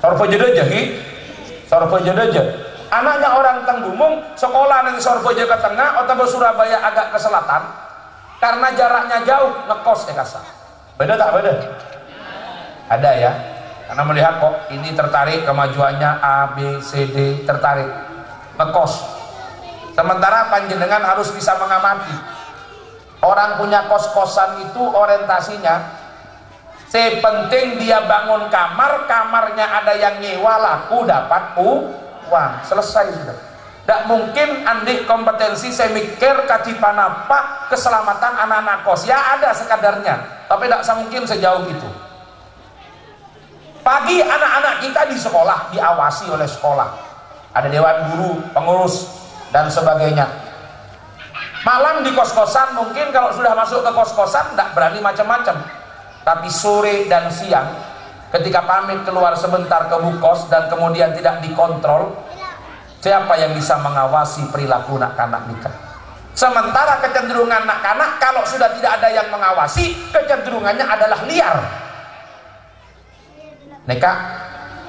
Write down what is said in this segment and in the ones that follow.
Sorpo jedeje hi. Sorpo jedeje. Anaknya orang Tenggumung sekolah nang Sorpo ke tengah atau Surabaya agak ke selatan. Karena jaraknya jauh ngekos ya kasar. Beda tak beda? Ada ya. Karena melihat kok ini tertarik kemajuannya A, B, C, D tertarik ngekos. Sementara panjenengan harus bisa mengamati. Orang punya kos-kosan itu orientasinya sepenting dia bangun kamar, kamarnya ada yang nyewa laku dapat uang, selesai sudah. Tidak mungkin andik kompetensi saya mikir kacipan apa keselamatan anak-anak kos. Ya ada sekadarnya, tapi tidak mungkin sejauh itu. Pagi anak-anak kita di sekolah diawasi oleh sekolah, ada dewan guru, pengurus dan sebagainya. Malam di kos-kosan mungkin kalau sudah masuk ke kos-kosan tidak berani macam-macam. Tapi sore dan siang ketika pamit keluar sebentar ke bukos dan kemudian tidak dikontrol, siapa yang bisa mengawasi perilaku anak-anak nikah? Sementara kecenderungan anak-anak kalau sudah tidak ada yang mengawasi, kecenderungannya adalah liar. Nikah,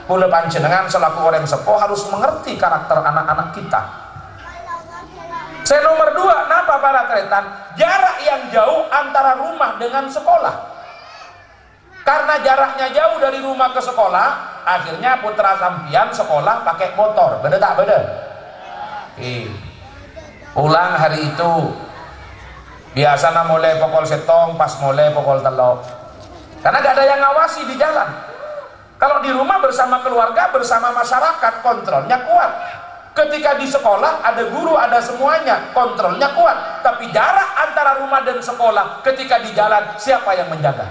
kula panjenengan selaku orang sepuh harus mengerti karakter anak-anak kita. Saya nomor 2, napa para tretan? Jarak yang jauh antara rumah dengan sekolah. Karena jaraknya jauh dari rumah ke sekolah, akhirnya putra sampian sekolah pakai motor. Beda tak beda? Pulang hari itu biasanya mulai pukul setong, pas mulai pukul telok. Karena gak ada yang ngawasi di jalan. Kalau di rumah bersama keluarga, bersama masyarakat, kontrolnya kuat. Ketika di sekolah ada guru, ada semuanya, kontrolnya kuat. Tapi jarak antara rumah dan sekolah ketika di jalan, siapa yang menjaga?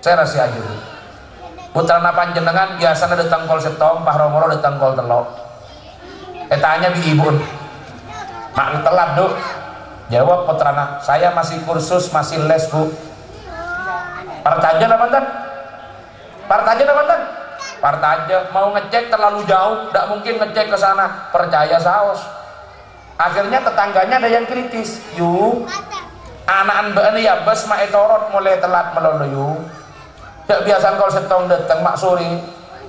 Saya rahasia aja dulu. Putrana panjenengan biasanya datang kol setong, Pak Romoro datang kol telok. Tanya bi ibu, mak telat duk. Jawab putrana, saya masih kursus, masih les bu. Partaja apa tan? Partaja apa tan? Partaja mau ngecek terlalu jauh, tidak mungkin ngecek ke sana. Percaya saos. Akhirnya tetangganya ada yang kritis. Yuk, anak-anak ini ya bes mak etorot mulai telat melulu. Kebiasaan kalau setong datang mak sore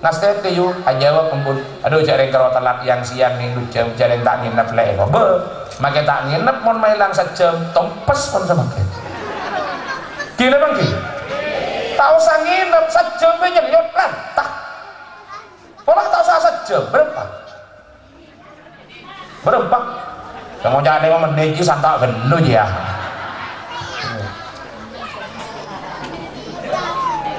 ngasih ke yu jawab pembun, aduh cari kalau telat yang siang nih lu cari tak nginep leh kok be makai tak nginep mon mailang sejam tompes pun sama ke gila bang ki tak usah nginep sejam aja lihat lah tak pola tak usah sejam berapa kamu jangan mau meneji santak gelu ya.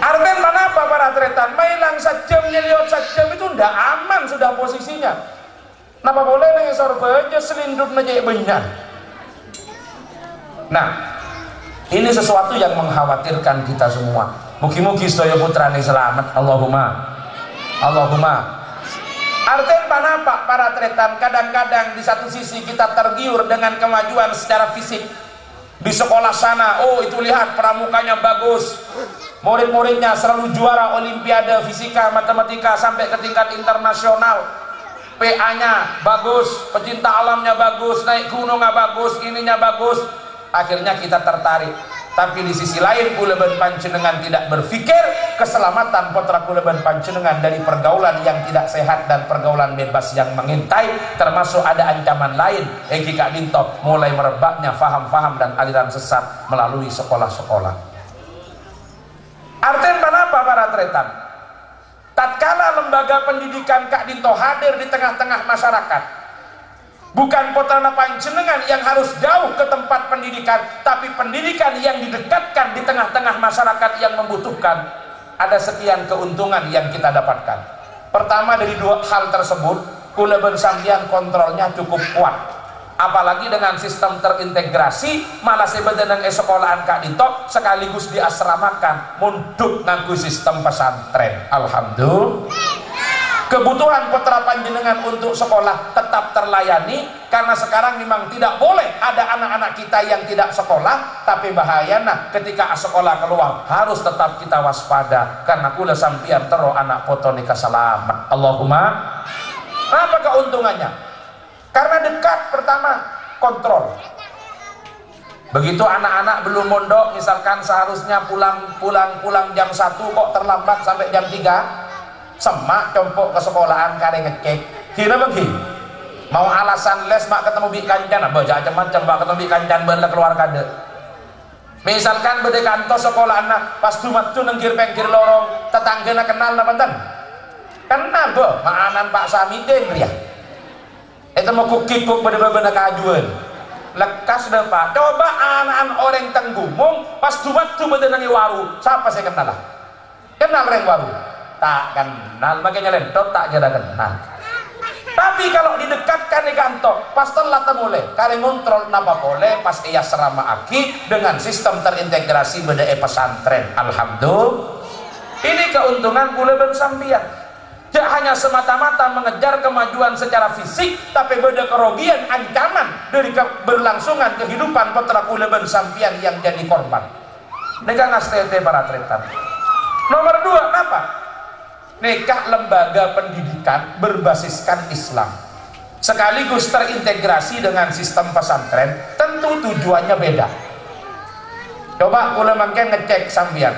Arten mana apa para tretan? Mailang sejam nyeliot sejam itu ndak aman sudah posisinya. Napa boleh nih sorba aja selindut aja banyak. Nah, ini sesuatu yang mengkhawatirkan kita semua. Mugi-mugi sedaya putrane selamat. Allahumma. Arten mana apa para tretan? Kadang-kadang di satu sisi kita tergiur dengan kemajuan secara fisik. Di sekolah sana, oh itu lihat pramukanya bagus. Murid-muridnya selalu juara olimpiade fisika, matematika sampai ke tingkat internasional. PA-nya bagus, pecinta alamnya bagus, naik gunungnya bagus, ininya bagus. Akhirnya kita tertarik. Tapi di sisi lain kuleban panjenengan tidak berpikir keselamatan putra kuleban panjenengan dari pergaulan yang tidak sehat dan pergaulan bebas yang mengintai, termasuk ada ancaman lain. Eki Kak Dinto mulai merebaknya faham-faham dan aliran sesat melalui sekolah-sekolah. Artinya apa para tretan? Tatkala lembaga pendidikan Kak Dinto hadir di tengah-tengah masyarakat, bukan putrana panjenengan yang harus jauh ke tempat pendidikan, tapi pendidikan yang didekatkan di tengah-tengah masyarakat yang membutuhkan. Ada sekian keuntungan yang kita dapatkan. Pertama, dari dua hal tersebut kuleban sambian kontrolnya cukup kuat. Apalagi dengan sistem terintegrasi, malah sebenarnya sekolahan Kak Dinto sekaligus diasramakan munduk nganggu sistem pesantren. Alhamdulillah. Kebutuhan putra panjenengan untuk sekolah tetap terlayani, karena sekarang memang tidak boleh ada anak-anak kita yang tidak sekolah. Tapi bahaya nah ketika sekolah keluar harus tetap kita waspada, karena kula sampian tero anak foto nikah selamat. Allahumma. Apa keuntungannya? Karena dekat, pertama kontrol. Begitu anak-anak belum mondok, misalkan seharusnya pulang jam 1 kok terlambat sampai jam 3. semak compok ke sekolahan kare ngecek kira bagi mau alasan les mak ketemu bi kancan baca macam-macam mak ketemu bi kancan benda keluar kade misalkan bede kantor sekolah anak pas dumat tu nengkir pengkir lorong tetanggana kenal na benten kenal bo maanan Pak Samidin ya itu mau kukikuk benda-benda kajuan lekas deh Pak coba anak-anak orang tenggumung pas dumat tu bede nangi waru siapa saya kenal lah kenal reng waru tak kenal makanya lentok tak jada kenal tapi kalau didekatkan di kantor pas telat mulai kare ngontrol napa boleh pas ia serama aki dengan sistem terintegrasi beda pesantren alhamdulillah ini keuntungan kula ben sampian tidak hanya semata-mata mengejar kemajuan secara fisik tapi beda kerugian ancaman dari keberlangsungan kehidupan putra kula ben sampian yang jadi korban nikah ngastete para tretan nomor 2 apa nikah lembaga pendidikan berbasiskan Islam sekaligus terintegrasi dengan sistem pesantren tentu tujuannya beda coba kula mangke ngecek sambian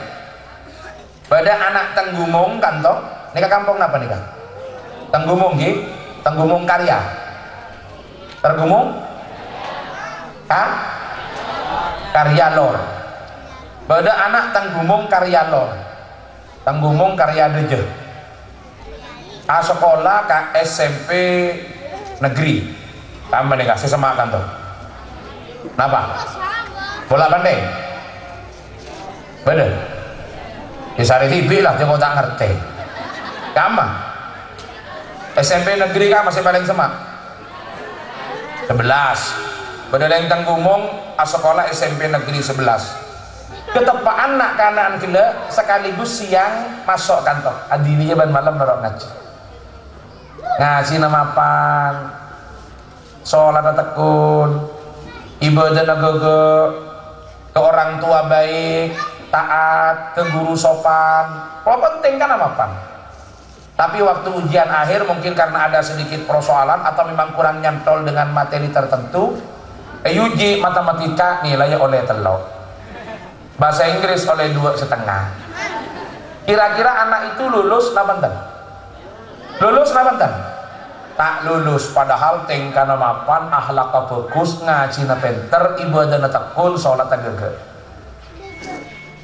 pada anak Tenggumung kantor nikah kampung apa nikah Tenggumung nggih Tenggumung Karya Tenggumung Karya Lor pada anak Tenggumung Karya Lor Tenggumung Karya Deje sekolah ke SMP negeri tambah nih kasih semakan tuh kenapa bola pandai bener di sari TV lah jangan tak ngerti kamu SMP negeri kan masih paling semak 11 bener yang Tenggumung sekolah SMP negeri 11 ketepaan nak kanan kila sekaligus siang masuk kantor adininya ban malam norok ngaji ngaji namapan sholat tekun ibadah nagogo ke orang tua baik taat ke guru sopan kalau penting kan namapan tapi waktu ujian akhir mungkin karena ada sedikit persoalan atau memang kurang nyantol dengan materi tertentu uji matematika nilainya oleh telok bahasa Inggris oleh 2,5 kira-kira anak itu lulus nabanten lulus nabanten tak lulus padahal tingkana mapan akhlak bagus ngaji na penter ibadah na tekun sholat agak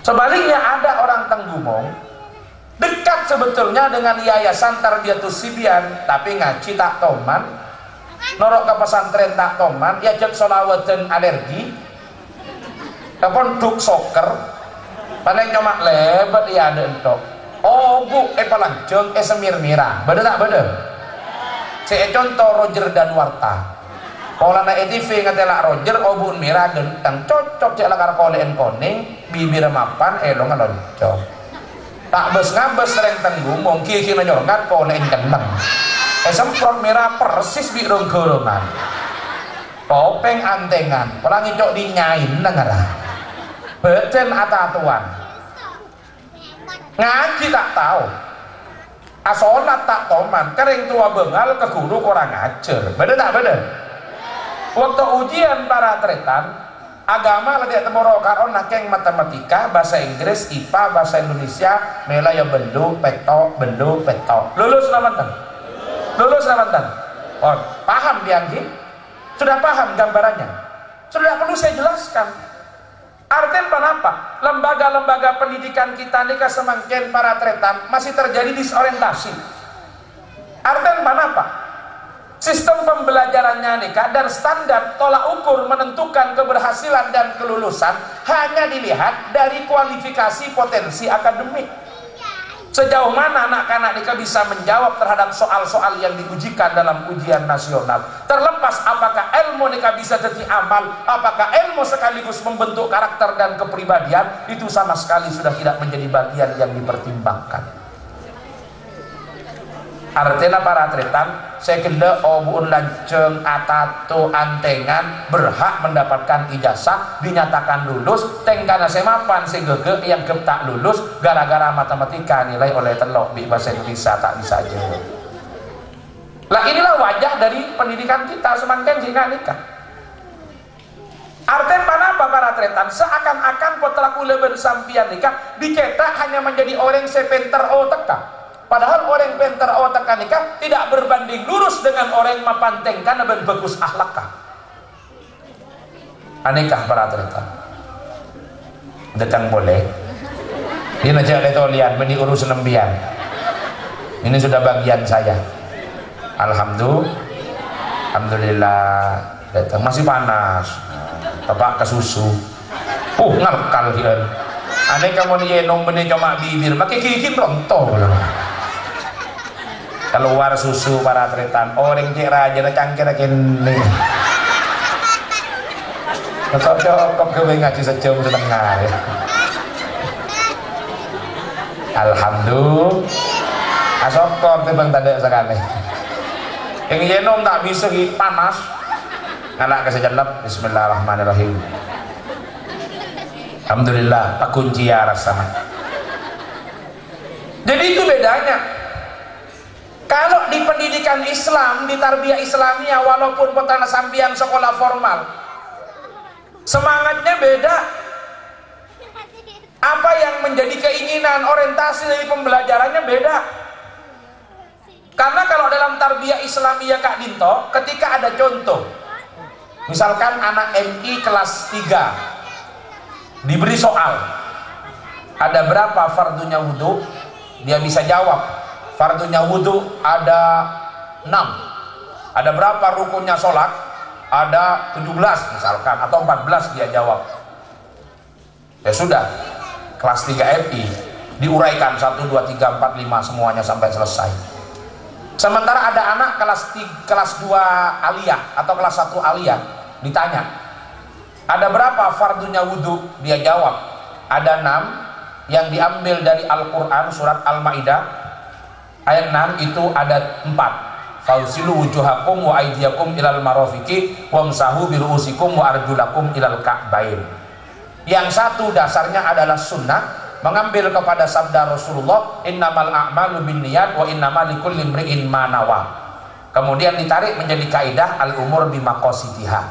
sebaliknya ada orang Tenggumung dekat sebetulnya dengan yayasan Tarbiyatus Sibyan tapi ngaji tak toman norok ke pesantren tak toman diajak sholawat dan alergi kapon duk soker paling nyomak lebat ya ada entok oh bu palanjong semir mirah beda tak beda saya contoh Roger dan Warta kalau na ETV ngatela Roger obun mirah genteng cocok cek lakar kolein koning bibir mapan elong ngeloncok tak bes ngabes sering Tenggumung kiki menyorongan kolein genteng semprot mirah persis di ronggorongan kopeng antengan pelangi cok dinyain dengarah beten atatuan ngaji tak tahu asolat tak toman kering tua bengal ke guru kurang ajar beda tak beda waktu ujian para tretan agama lagi temoro karon nakeng matematika bahasa Inggris IPA bahasa Indonesia mela ya bendu peto lulus namantan oh paham dianggi sudah paham gambarannya sudah perlu saya jelaskan artinya apa? Lembaga-lembaga pendidikan kita ini semangkin para tretan masih terjadi disorientasi. Artinya apa? Sistem pembelajarannya nih dan standar tolak ukur menentukan keberhasilan dan kelulusan hanya dilihat dari kualifikasi potensi akademik. Sejauh mana anak-anak mereka bisa menjawab terhadap soal-soal yang diujikan dalam ujian nasional. Terlepas apakah ilmu mereka bisa jadi amal, apakah ilmu sekaligus membentuk karakter dan kepribadian, itu sama sekali sudah tidak menjadi bagian yang dipertimbangkan. Artinya para tretan saya kira obun lanceng atatu antengan berhak mendapatkan ijazah dinyatakan lulus tengkana semapan si gege yang tak lulus gara-gara matematika nilai oleh telok di bahasa Indonesia tak bisa aja lah inilah wajah dari pendidikan kita semakin jika nikah artinya apa para tretan seakan-akan putra kula bersampian nikah dicetak hanya menjadi orang sepenter teka Padahal orang pintar otak nikah tidak berbanding lurus dengan orang yang mapanteng karena bagus akhlakah. Anikah para terita. Dekang boleh. Ini aja ada lihat meni urus lembian. Ini sudah bagian saya. Alhamdulillah. Datang masih panas. Bapak ke susu. Ngalkal dia. Aneh kamu nih nom meni cuma bibir, makai gigi rontok. Keluar susu para tretan orang cek raja na cangkir kene cocok gue ngaji sejam setengah ya. Alhamdulillah asokor timbang tanda sekali yang yenom tak bisa panas anak kesejelap. Bismillahirrahmanirrahim. Alhamdulillah tak kunci ya rasanya. Jadi itu bedanya. Kalau di pendidikan Islam, di tarbiyah Islamiyah, walaupun petana sambian sekolah formal, semangatnya beda. Apa yang menjadi keinginan, orientasi dari pembelajarannya beda. Karena kalau dalam tarbiyah Islamiyah Kak Dinto, ketika ada contoh, misalkan anak MI kelas 3 diberi soal, ada berapa fardunya wudhu, dia bisa jawab. Fardunya wudhu ada 6. Ada berapa rukunnya sholat? Ada 17 misalkan, atau 14 dia jawab. Ya sudah, kelas 3 MI diuraikan 1, 2, 3, 4, 5 semuanya sampai selesai. Sementara ada anak kelas 2 aliyah atau kelas 1 aliyah ditanya, ada berapa fardunya wudhu? Dia jawab, ada 6 yang diambil dari Al-Quran surat Al-Ma'idah. Ayat 6 itu ada 4. Fausilu wujuhakum wa aydiyakum ilal marafiqi wamsahu biru'usikum wa arjulakum ilal ka'bain. Yang satu dasarnya adalah sunnah, mengambil kepada sabda Rasulullah, innamal a'malu binniyat wa innamal likulli imri'in ma nawa. Kemudian ditarik menjadi kaidah al-umur bimaqasidiha.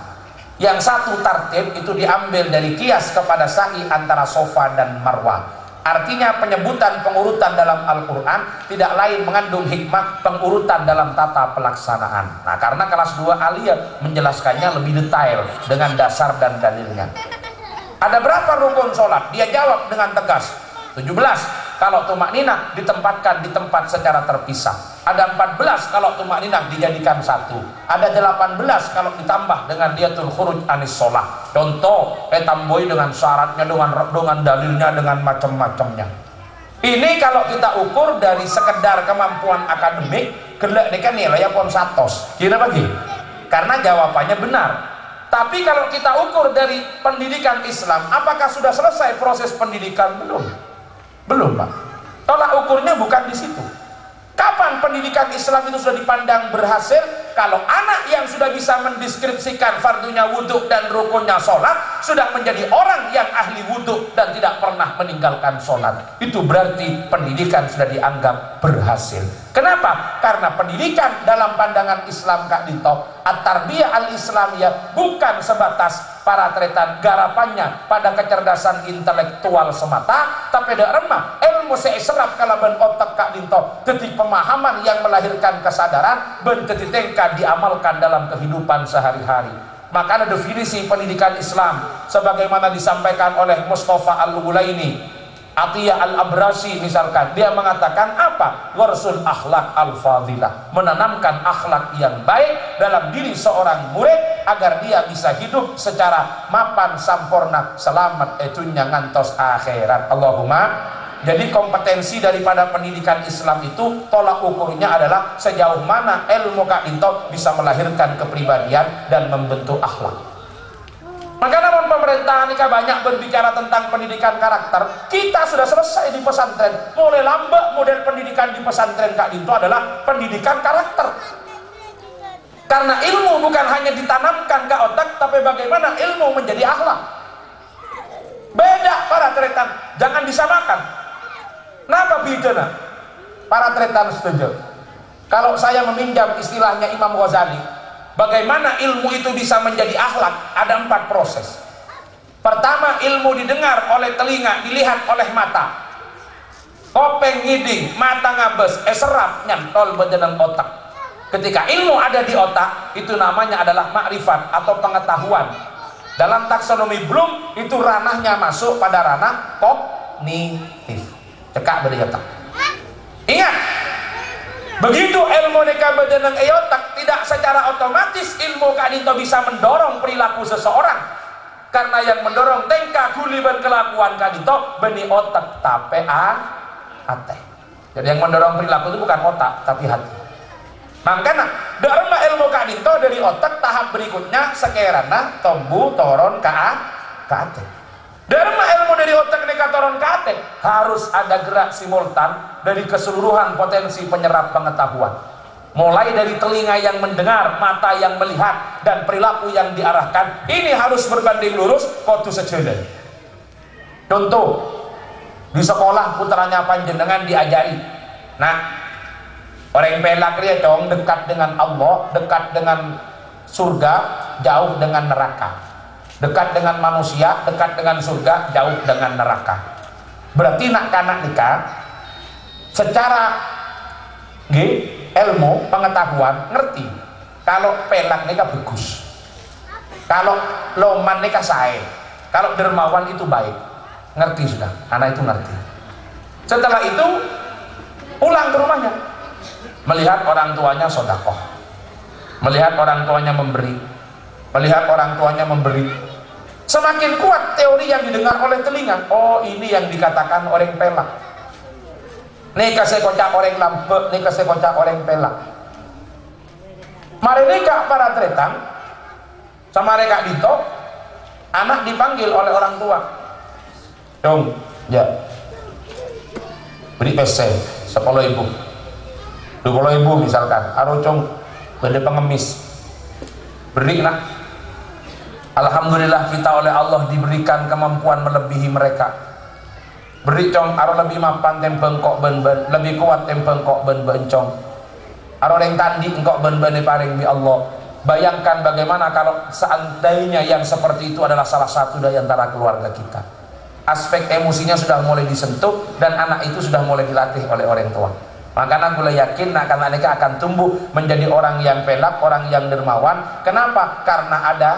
Yang satu tartib itu diambil dari kias kepada sa'i antara Sofa dan Marwah. Artinya penyebutan pengurutan dalam Al-Quran tidak lain mengandung hikmah pengurutan dalam tata pelaksanaan. Nah, karena kelas 2 aliyah menjelaskannya lebih detail dengan dasar dan dalilnya. Ada berapa rukun sholat? Dia jawab dengan tegas, 17 kalau tumakninah ditempatkan di tempat secara terpisah. Ada 14 kalau tumakninah dijadikan satu. Ada 18 kalau ditambah dengan diatul khuruj anis sholat. Contoh, tamboi dengan syaratnya, dengan dalilnya, dengan macam-macamnya. Ini kalau kita ukur dari sekedar kemampuan akademik, gelek ini kan nilainya pon 100. Kira bagi? Karena jawabannya benar. Tapi kalau kita ukur dari pendidikan Islam, apakah sudah selesai proses pendidikan? Belum, Pak. Tolak ukurnya bukan di situ. Kapan pendidikan Islam itu sudah dipandang berhasil? Kalau anak yang sudah bisa mendeskripsikan fardunya wudhu dan rukunnya sholat sudah menjadi orang yang ahli wudhu dan tidak pernah meninggalkan sholat, itu berarti pendidikan sudah dianggap berhasil. Kenapa? Karena pendidikan dalam pandangan Islam Kak Dinto, at-tarbiyah al-islamiyah bukan sebatas para tretan garapannya pada kecerdasan intelektual semata, tapi ada remah ilmu seisrap kalaban otak Kak Dinto, detik pemahaman yang melahirkan kesadaran bentetitengka diamalkan dalam kehidupan sehari-hari. Maka ada definisi pendidikan Islam sebagaimana disampaikan oleh Mustafa Al-Ulaini, Atiyah Al-Abrasi misalkan, dia mengatakan apa? Warsul akhlak al-fadilah, menanamkan akhlak yang baik dalam diri seorang murid agar dia bisa hidup secara mapan sampurna, selamat etunya ngantos akhirat. Allahumma. Jadi kompetensi daripada pendidikan Islam itu tolak ukurnya adalah sejauh mana ilmu Kak Dinto bisa melahirkan kepribadian dan membentuk akhlak. Maka namun pemerintah nikah banyak berbicara tentang pendidikan karakter. Kita sudah selesai di pesantren. Mulai lambat model pendidikan di pesantren Kak Dinto adalah pendidikan karakter. Karena ilmu bukan hanya ditanamkan ke otak, tapi bagaimana ilmu menjadi akhlak. Beda para tretan, jangan disamakan. Kenapa beda? Para tretan setuju. Kalau saya meminjam istilahnya Imam Ghazali, bagaimana ilmu itu bisa menjadi akhlak? Ada 4 proses. Pertama, ilmu didengar oleh telinga, dilihat oleh mata. kopeng ngiding, mata ngabes, serap nyantol bedenang otak. Ketika ilmu ada di otak, itu namanya adalah makrifat atau pengetahuan. Dalam taksonomi Bloom, itu ranahnya masuk pada ranah kognitif. Cekak beda otak. Ingat, begitu ilmu neka bedenang otak, tidak secara otomatis ilmu kadito bisa mendorong perilaku seseorang. Karena yang mendorong tengka guliban kelakuan kadito beni otak tape ate. Jadi yang mendorong perilaku itu bukan otak tapi hati. Makanya dharma ilmu kadito dari otak, tahap berikutnya sekerana tombu toron ke ate. Dharma ilmu dari otak neka toron ke ate, harus ada gerak simultan dari keseluruhan potensi penyerap pengetahuan. Mulai dari telinga yang mendengar, mata yang melihat, dan perilaku yang diarahkan. Ini harus berbanding lurus kotu sejalan. Contoh, di sekolah putranya panjenengan diajari. Nah, orang pelak dia dong dekat dengan Allah, dekat dengan surga, jauh dengan neraka. Dekat dengan manusia, dekat dengan surga, jauh dengan neraka. Berarti nak kanak nikah secara ilmu pengetahuan ngerti kalau pelak nikah bagus, kalau loman nikah sae, kalau dermawan itu baik, ngerti sudah, anak itu ngerti. Setelah itu pulang ke rumahnya, melihat orang tuanya sodakoh, melihat orang tuanya memberi, melihat orang tuanya memberi. Semakin kuat teori yang didengar oleh telinga. Oh, ini yang dikatakan orang pelak. Nih kasih kocak orang lampe, nih kasih kocak orang pelak. Mari nikah para tretang sama mereka dito, anak dipanggil oleh orang tua. Dong, ya. Beri PC 10.000, 20.000 misalkan. Arocong beda pengemis. Beri nak. Alhamdulillah kita oleh Allah diberikan kemampuan melebihi mereka. Beri cong aro lebih mapan tempeng kok ben-ben, lebih kuat tempeng kok ben-ben cong. Aro yang tandi engkok ben-ben paring bi Allah. Bayangkan bagaimana kalau seandainya yang seperti itu adalah salah satu dari antara keluarga kita. Aspek emosinya sudah mulai disentuh dan anak itu sudah mulai dilatih oleh orang tua. Makanya aku yakin nak anak mereka akan tumbuh menjadi orang yang pelak, orang yang dermawan. Kenapa? Karena ada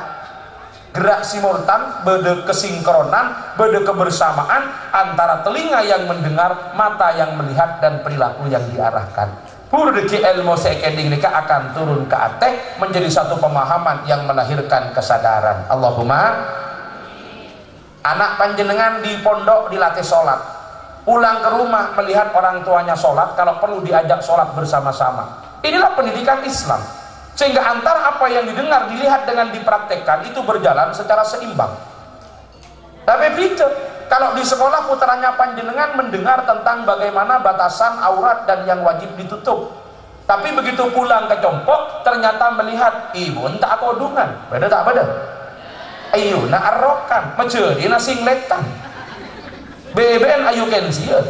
gerak simultan, beda kesinkronan, beda kebersamaan antara telinga yang mendengar, mata yang melihat, dan perilaku yang diarahkan. Purdeki ilmu sekeding nika akan turun ke ateh menjadi satu pemahaman yang melahirkan kesadaran. Allahumma. Anak panjenengan di pondok dilatih sholat, pulang ke rumah melihat orang tuanya sholat, kalau perlu diajak sholat bersama-sama. Inilah pendidikan Islam. Sehingga antara apa yang didengar, dilihat dengan dipraktekkan itu berjalan secara seimbang. Tapi begitu, kalau di sekolah putranya panjenengan mendengar tentang bagaimana batasan aurat dan yang wajib ditutup, tapi begitu pulang ke Compok ternyata melihat ibu entah kodungan, beda tak beda? Ayo na arrokan, menjadi na singletan, BBN ayu kensian.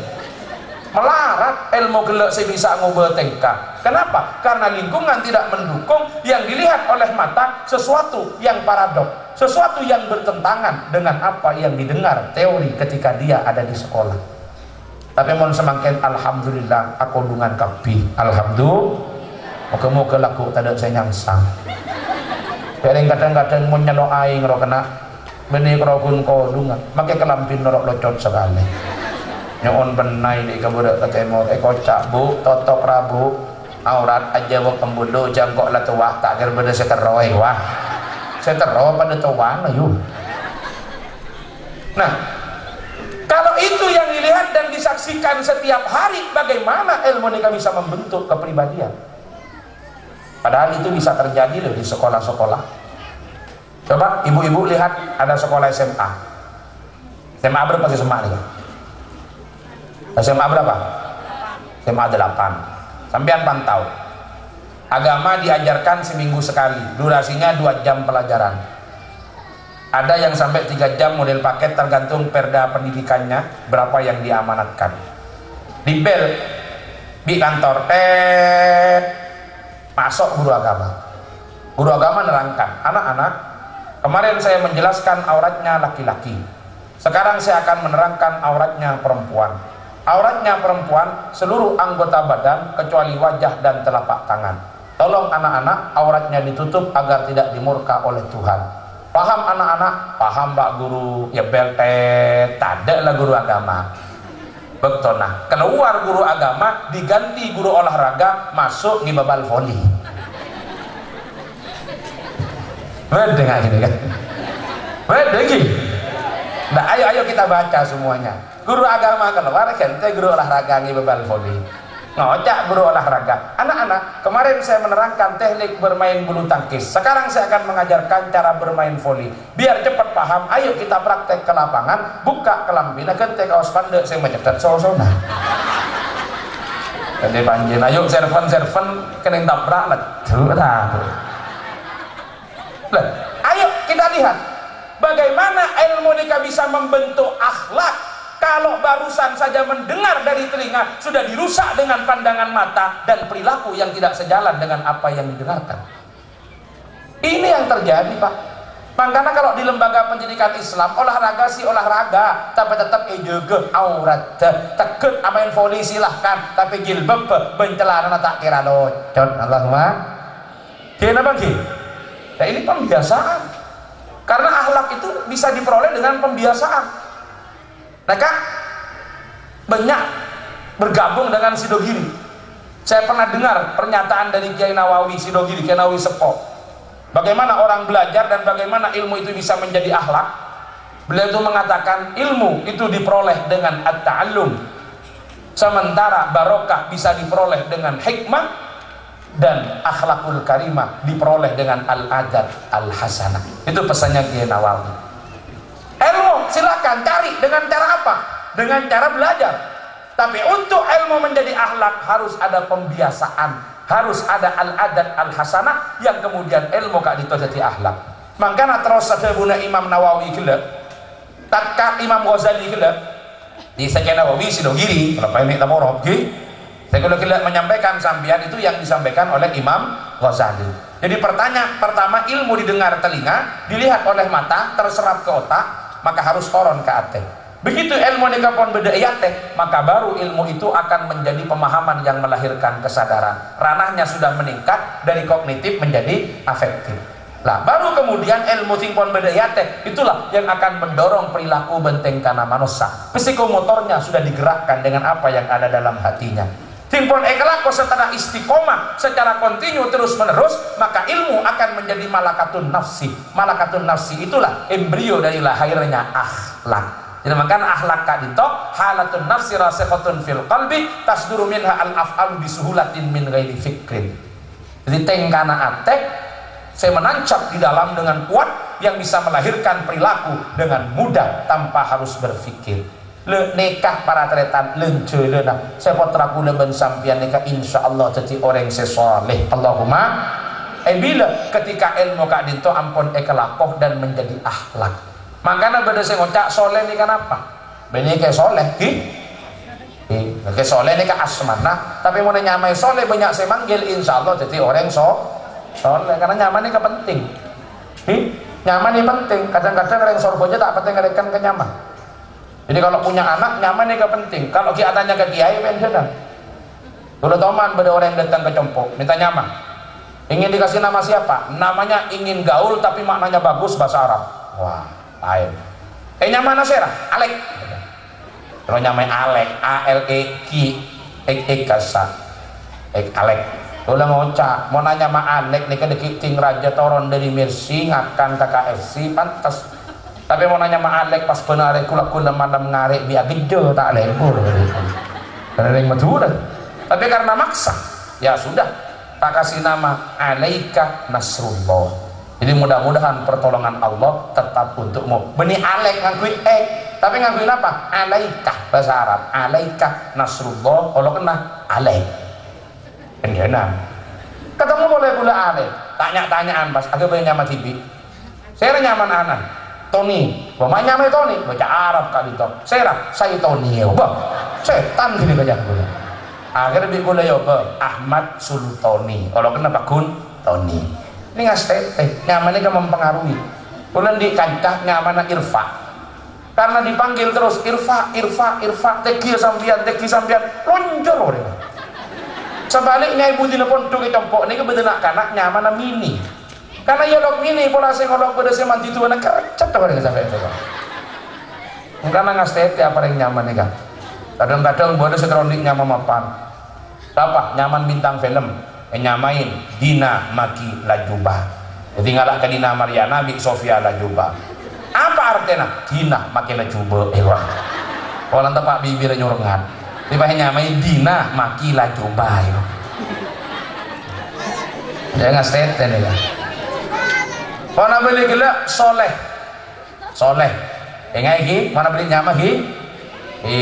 Melarat ilmu gelak saya bisa ngubah tengkah. Kenapa? Karena lingkungan tidak mendukung. Yang dilihat oleh mata sesuatu yang paradok, sesuatu yang bertentangan dengan apa yang didengar teori ketika dia ada di sekolah. Tapi mohon semakin alhamdulillah aku dengan kapi. Alhamdulillah. Moga-moga laku tak ada saya nyangsang. Kadang-kadang mau nyelok aing ro kena benih kerokun kodungan. Makai kelampin norok locot sekali. Nyon benai di kabudak ketemu kocak bu totok rabu aurat aja wak pembunuh jangkok lah tuah tak kira benda seteroi wah setero pada tuan ayo. Nah kalau itu yang dilihat dan disaksikan setiap hari, bagaimana ilmu ini bisa membentuk kepribadian? Padahal itu bisa terjadi loh di sekolah-sekolah. Coba ibu-ibu lihat ada sekolah SMA. SMA berapa sih SMA nih? SMA berapa? SMA 8. Sampean pantau. Agama diajarkan seminggu sekali. Durasinya 2 jam pelajaran. Ada yang sampai 3 jam model paket tergantung perda pendidikannya berapa yang diamanatkan. Di bel di kantor masuk guru agama. Guru agama nerangkan, anak-anak, kemarin saya menjelaskan auratnya laki-laki. Sekarang saya akan menerangkan auratnya perempuan. Auratnya perempuan seluruh anggota badan kecuali wajah dan telapak tangan. Tolong anak-anak auratnya ditutup agar tidak dimurka oleh Tuhan. Paham anak-anak? Paham Pak Guru. Ya beltet, ada lah guru agama. Betul, nah keluar guru agama diganti guru olahraga, masuk di babal voli. Beda nggak gini kan? Beda gini. Nah ayo kita baca semuanya. Guru agama keluar, ganti guru olahraga di babal voli. Ngocak guru olahraga. Anak-anak, kemarin saya menerangkan teknik bermain bulu tangkis. Sekarang saya akan mengajarkan cara bermain voli. Biar cepat paham, ayo kita praktek ke lapangan. Buka kelambina, kente kaos pandek, saya mencetak sosona. Jadi panjin, ayo serven kena tabrak lah. Ayo kita lihat bagaimana ilmu nikah bisa membentuk akhlak. Kalau barusan saja mendengar dari telinga sudah dirusak dengan pandangan mata dan perilaku yang tidak sejalan dengan apa yang didengarkan. Ini yang terjadi, Pak. Makanya kalau di lembaga pendidikan Islam olahraga sih olahraga, tapi tetap jaga aurat. Tekut amain voli silahkan, tapi jilbab bencelana tak kira locot. Allahumma. Kenapa Ki? Nah, ini pembiasaan. Karena akhlak itu bisa diperoleh dengan pembiasaan. Maka banyak bergabung dengan Sidogiri. Saya pernah dengar pernyataan dari Kiai Nawawi Sidogiri, Kiai Nawawi Sepo. Bagaimana orang belajar dan bagaimana ilmu itu bisa menjadi akhlak. Beliau itu mengatakan ilmu itu diperoleh dengan at-ta'allum, sementara barokah bisa diperoleh dengan hikmah, dan akhlakul karimah diperoleh dengan al-adab al-hasanah. Itu pesannya Kiai Nawawi. Ilmu silakan cari dengan cara apa? Dengan cara belajar. Tapi untuk ilmu menjadi akhlak harus ada pembiasaan, harus ada al-adab al-hasanah yang kemudian ilmu kak dito jadi akhlak. Makanya terus ada guna Imam Nawawi gila, tatkah Imam Ghazali gila di Syekh Nawawi Sidogiri, kalau ini taborok, saya gila menyampaikan sambian itu yang disampaikan oleh Imam Ghazali. Jadi pertanyaan pertama, ilmu didengar telinga, dilihat oleh mata, terserap ke otak, maka harus koron ke hati. Begitu ilmu nikah pun beda teh, maka baru ilmu itu akan menjadi pemahaman yang melahirkan kesadaran. Ranahnya sudah meningkat dari kognitif menjadi afektif. Lah baru kemudian ilmu tingpon beda teh, itulah yang akan mendorong perilaku benteng kana manusia. Psikomotornya sudah digerakkan dengan apa yang ada dalam hatinya. Timpun ekelaku setelah istiqomah secara kontinu terus menerus, maka ilmu akan menjadi malakatun nafsi. Malakatun nafsi itulah embrio dari lahirnya akhlak. Jadi makanya akhlak kadito halatun nafsi rasikhatun fil qalbi tasduru minha al af'alu bisuhulatin min ghairi fikrin. Jadi tengkana atek saya menancap di dalam dengan kuat yang bisa melahirkan perilaku dengan mudah tanpa harus berpikir. Le nikah para tretan lencur le nah saya potraku le ben sampian nikah insyaallah jadi orang sesoleh. Allahumma. Bila ketika ilmu kak dinto ampun ekelakoh dan menjadi akhlak. Makanya beda saya ngocak soleh nikah apa? Beni kayak soleh kayak soleh nikah asmanah, tapi mau nyamai soleh banyak saya manggil insyaallah jadi orang soleh karena nyaman nikah penting. Nyaman ini penting. Kadang-kadang orang sorbonya tak penting ngerekan ke nyaman. Jadi kalau punya anak nyaman ini penting. Kalau kiatannya ke kiai pensiunan. Dulu teman ada orang yang datang ke Compok minta nyaman. Ingin dikasih nama siapa? Namanya ingin gaul tapi maknanya bagus bahasa Arab. Wah, lain. Nyaman Nasera, Alek. Kalau nyamai Alek, A-L-E-K, Ek-Ek-Kasa, Alek. Ulah ngocak, mau nanya sama Alek nih kan ting raja toron dari Mersi ngakan ke KFC pantas. Tapi mau nanya sama Alek pas benar kula malam ngarek biar gede tak lembur. Karena yang Madura. Tapi karena maksa, ya sudah tak kasih nama Alaika Nasrullah. Jadi mudah-mudahan pertolongan Allah tetap untukmu. Beni Alek ngangkuin tapi ngangkuin apa? Alaika bahasa Arab. Alaika Nasrullah. Kalau kena Alek. Kenapa? Ketemu boleh pula Alek. Tanya-tanyaan pas agak banyak nyama TV. Saya nyaman anak. Tony, bapaknya namanya Tony, baca Arab kali itu. Saya Tony ya, bah, setan gini baca gue. Akhirnya bikul ya, Ahmad Sultoni. Kalau kenapa kun Tony? Ini nggak tete, nyamannya kan mempengaruhi. Kemudian di kancah nyamannya Irfa. karena dipanggil terus irfa teki sambian lonjor orang. Sebaliknya ibu telepon tuh ke compok ini kebetulan kanak nyaman mini karena ya log mini pola saya ngolok pada saya mandi tuh anak kercet orang sampai itu karena ngasih apa yang nyaman nih kan kadang-kadang bodoh seteronik nyaman mapan apa nyaman bintang film nyamain Dina Maki Lajuba jadi ngalak ke Dina Mariana Bik Sofia Lajuba apa artinya Dina Maki Lajuba kalau tempat bibir nyorongan dibahas nyamain Dina Maki Lajuba ya nggak steten ya kalau beli gila soleh enggak iki mana beli nyama iki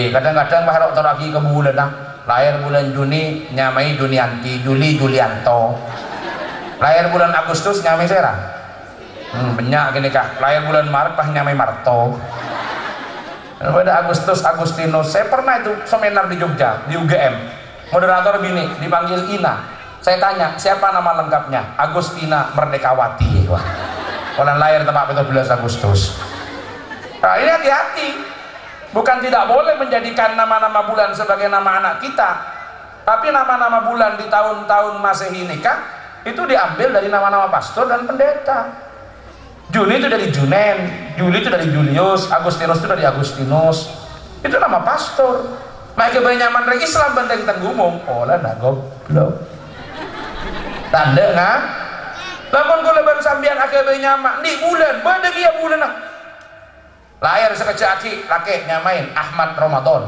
kadang-kadang baharok lagi ke bulan lahir bulan Juni nyamai Junianti Juli Julianto lahir bulan Agustus nyamai Sera banyak gini kak lahir bulan Maret bah nyamai Marto pada Agustus Agustinus saya pernah itu seminar di Jogja di UGM moderator bini dipanggil Ina saya tanya siapa nama lengkapnya Agustina Merdekawati orang lahir tempat 17 Agustus nah ini hati-hati bukan tidak boleh menjadikan nama-nama bulan sebagai nama anak kita tapi nama-nama bulan di tahun-tahun Masehi ini kan itu diambil dari nama-nama pastor dan pendeta. Juni itu dari Junen, Juli itu dari Julius, Agustinus itu dari Agustinus itu nama pastor mereka nyaman dari Islam benteng tenggumung olah nak goblok tanda nga lamun kula ban sambian akeh nyaman di bulan badeg ya bulan lahir sekecil aki laki nyamain Ahmad Ramadan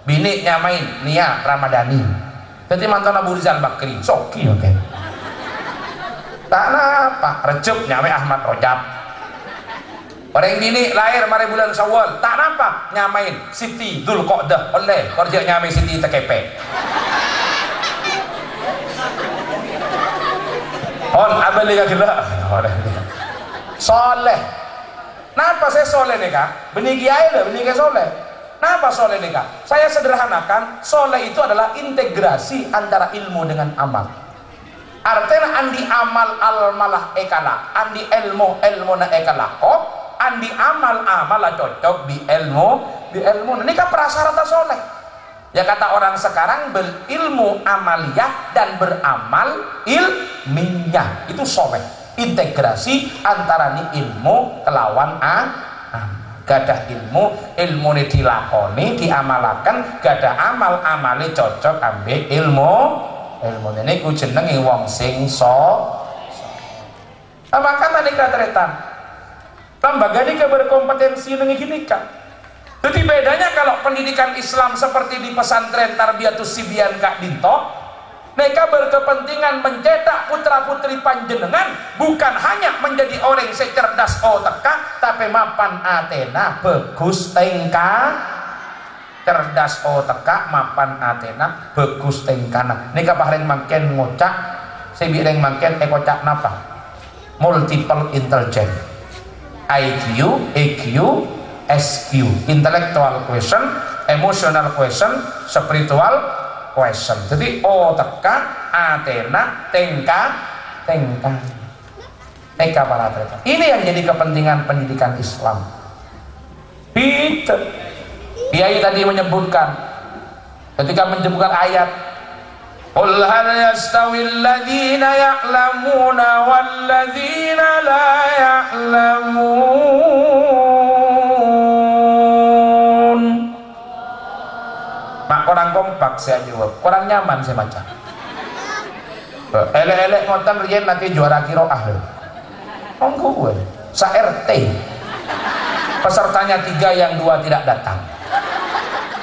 bini nyamain Nia Ramadhani jadi mantan Abu Rizal Bakri soki oke tak apa Recep nyamain Ahmad Rojab orang bini lahir mari bulan Syawal tak apa nyamain Siti Dzul Qodah oleh kerja nyamain Siti Tekepe on abali kagila soleh. Kenapa saya soleh nih kak? Benih kiai lah, benih kiai soleh. Kenapa soleh nih kak? Saya sederhanakan, soleh itu adalah integrasi antara ilmu dengan amal. Artinya andi amal malah ekala, andi ilmu na ekala kok, andi amal lah cocok di ilmu. Ini kan prasyarat soleh. Ya kata orang sekarang berilmu amaliyah dan beramal ilmiah itu soleh. Integrasi antara ni ilmu kelawan gadah ilmu ini dilakoni diamalakan gadah amal amali cocok ambil ilmu ini ku jenengi wong sing maka tadi katretan lembaga ini berkompetensi dengan gini kan jadi bedanya kalau pendidikan Islam seperti di pesantren Tarbiyatus Sibyan Kak Dinto mereka berkepentingan mencetak putra-putri panjenengan bukan hanya menjadi orang secerdas otak tapi mapan Athena bagus tengka cerdas otak mapan Athena bagus tengkana mereka paling makin ngocak sebireng makin ekocak napa multiple intelligence IQ, EQ, SQ intellectual question, emotional question, spiritual question. Jadi teka Athena tengka para atlet. Ini yang jadi kepentingan pendidikan Islam. Peter Kiai tadi menyebutkan ketika menyebutkan ayat qul hal yastawil ladzina ya'lamuna wal ladzina la ya'lamun. Mak orang kompak saya jawab, kurang nyaman saya baca. Elek-elek ngoten riyen nanti juara qiraah lho. Monggo gue, sa-RT. Pesertanya 3 yang 2 tidak datang.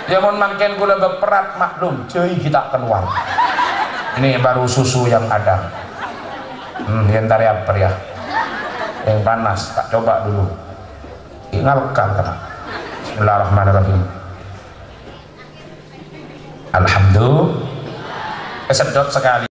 Ya mohon mangken kula beperat maklum, cuy kita keluar. Ini baru susu yang ada. Yang tari apa ya? Yang panas, tak coba dulu. Ingalkan kena. Bismillahirrahmanirrahim. Alhamdulillah kesedot sekali.